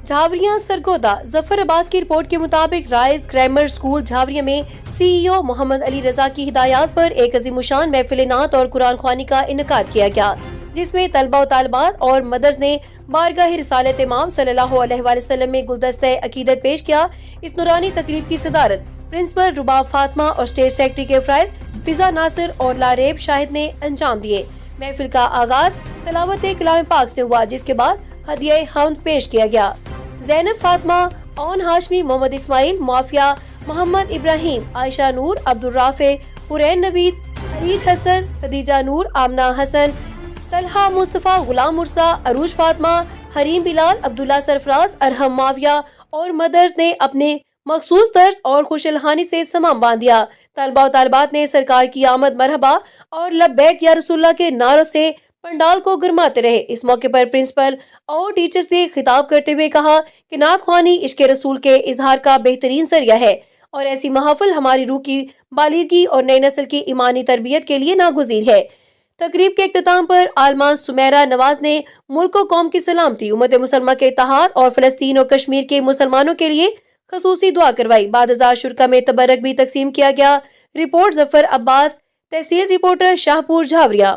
جھاوریاں سرگودا ظفر عباس کی رپورٹ کے مطابق رائز گرامر اسکول جھاوریہ میں سی ای او محمد علی رضا کی ہدایات پر ایک عظیم الشان محفل نعت اور قرآن خوانی کا انعقاد کیا گیا، جس میں طلبہ و طالبات اور مدرس نے بارگاہ رسالت امام صلی اللہ علیہ وآلہ وسلم میں گلدستہ عقیدت پیش کیا۔ اس نورانی تقریب کی صدارت پرنسپل رباب فاطمہ اور اسٹیج سیکرٹری کے فرائض فضا ناصر اور لاریب شاہد نے انجام دیے۔ محفل کا آغاز تلاوت کلام پاک سے ہوا، جس کے بعد ہدیہ حمد پیش کیا گیا۔ زینب فاطمہ، اون ہاشمی، محمد اسماعیل، معافیہ، محمد ابراہیم، عائشہ نور، عبدالرافع، حرین نوید، عریج حسن، خدیجہ نور، آمنہ حسن، طلحہ مصطفیٰ، غلام مرزا، عروج فاطمہ، حریم بلال، عبداللہ سرفراز، ارحم معاویہ اور مدرس نے اپنے مخصوص طرز اور خوش الحانی سے سمام باندھ دیا۔ طلبہ و طالبات نے سرکار کی آمد مرحبا اور لبیک یا رسول اللہ کے نعروں سے پنڈال کو گرماتے رہے۔ اس موقع پر پرنسپل اور ٹیچرز نے خطاب کرتے ہوئے کہا کہ نعت خوانی عشق رسول کے اظہار کا بہترین ذریعہ ہے اور ایسی محافل ہماری روح کی بالغی اور نئی نسل کی ایمانی تربیت کے لیے ناگزیر ہے۔ تقریب کے اختتام پر عالمہ سمیرہ نواز نے ملک و قوم کی سلامتی، امت مسلمہ کے اتحاد اور فلسطین اور کشمیر کے مسلمانوں کے لیے خصوصی دعا کروائی۔ بعد ازاں شرکا میں تبرک بھی تقسیم کیا گیا۔ رپورٹ ظفر عباس، تحصیل رپورٹر شاہپور جھاوریہ۔